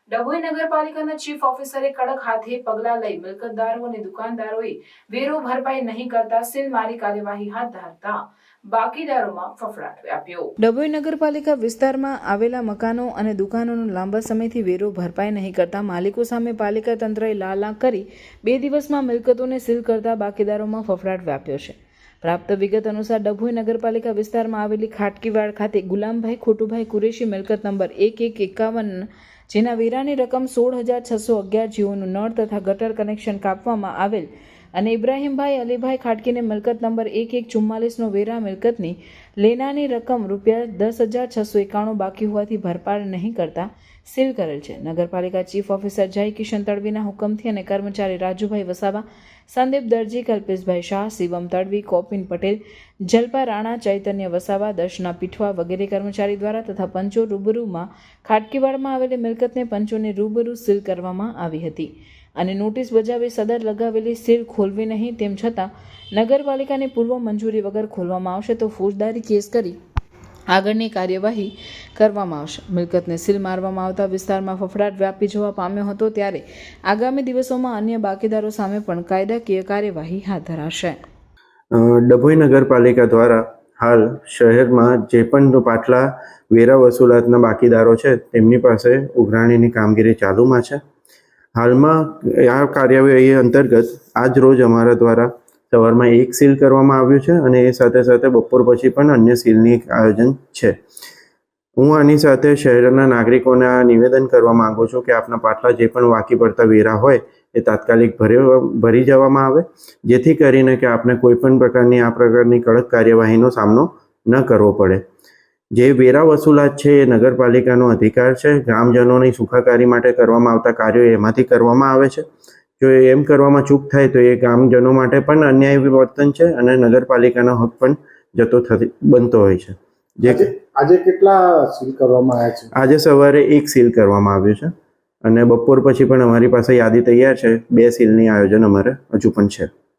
ડભોઈ નગરપાલિકાના ચીફ ઓફિસરે કડક હાથે પગલાં લઈ મિલકતદારો અને દુકાનદારોએ વેરો ભરપાઈ નહીં કરતા સીલ મારી કાર્યવાહી હાથ ધરતા બાકીદારોમાં ફફડાટ વ્યાપ્યો। ડભોઈ નગરપાલિકા વિસ્તારમાં આવેલા મકાનો અને દુકાનોનો લાંબા સમયથી વેરો ભરપાઈ નહીં કરતા માલિકો સામે પાલિકા તંત્રએ લાલાં કરી 2 દિવસમાં મિલકતોને સીલ કરતા બાકીદારોમાં ફફડાટ વ્યાપ્યો છે। પ્રાપ્ત વિગત અનુસાર ડભોઈ નગરપાલિકા વિસ્તારમાં આવેલી ખાટકીવાડ ખાતે ગુલામભાઈ ખોટુભાઈ કુરેશી મિલકત નંબર 1151 જેના વેરાની રકમ 16,611 જીઓનું નળ તથા ગટર કનેક્શન કાપવામાં આવેલ અને ઇબ્રાહીમભાઈ અલીભાઈ ખાટકીને મિલકત નંબર 1144નો વેરા મિલકતની લેનાની રકમ ₹10,691 બાકી હોવાથી ભરપાઈ નહીં કરતા સીલ કરેલ છે। નગરપાલિકા ચીફ ઓફિસર જય કિશન તડવીના હુકમથી અને કર્મચારી રાજુભાઈ વસાવા, સંદીપ દરજી, કલ્પેશભાઈ શાહ, શિવમ તડવી, કોપિન પટેલ, જલપા રાણા, ચૈતન્ય વસાવા, દર્શના પીઠવા વગેરે કર્મચારી દ્વારા તથા પંચો રૂબરૂમાં ખાટકીવાડમાં આવેલી મિલકતને પંચોને રૂબરૂ સીલ કરવામાં આવી હતી અને નોટિસ બજાવી સદર લગાવેલી સીલ ખોલવી નહીં, તેમ છતાં નગરપાલિકાની પૂર્વ મંજૂરી વગર ખોલવામાં આવશે તો ફોજદારી કેસ કરી આગળની કાર્યવાહી કરવામાં આવશે। મિલકતને સીલ મારવામાં આવતા વિસ્તારમાં ફફડાટ વ્યાપી જવા પામ્યો હતો, ત્યારે આગામી દિવસોમાં અન્ય બાકીદારો સામે પણ કાયદાકીય કાર્યવાહી હાથ ધરાશે। ડભોઈ નગરપાલિકા દ્વારા હાલ શહેરમાં જે પણ પાટલા વેરા વસૂલાતના બાકીદારો છે તેમની પાસે ઉઘરાણીની કામગીરી ચાલુમાં છે। હાલમાં આ કાર્યવાહી અંતર્ગત આજ રોજ અમારા દ્વારા સવારમાં 1 સીલ કરવામાં આવ્યું છે અને એ સાથે સાથે બપોર પછી પણ અન્ય સીલની આયોજન છે। હું આની સાથે શહેરના નાગરિકોને આ નિવેદન કરવા માંગુ છું કે આપના પાટલા જે પણ બાકી પડતા વેરા હોય એ તાત્કાલિક ભરી જવામાં આવે, જેથી કરીને કે આપને કોઈ પણ પ્રકારની આ પ્રકારની કડક કાર્યવાહીનો સામનો ન કરવો પડે। જે વેરા વસૂલાત છે એ નગરપાલિકાનો અધિકાર છે। ગ્રામજનોની સુખાકારી માટે કરવામાં આવતા કાર્યો એમાંથી કરવામાં આવે છે। જો એમ કરવામાં ચૂક થાય તો એ ગામજનો માટે પણ અન્યાય વર્તન છે અને નગરપાલિકાનો હક પણ બનતો હોય છે। આજે કેટલા સીલ કરવામાં આવ્યા છે? આજે સવારે 1 સીલ કરવામાં આવ્યું છે અને બપોર પછી પણ અમારી પાસે યાદી તૈયાર છે। 2 સીલની આયોજન અમારે હજુ પણ છે।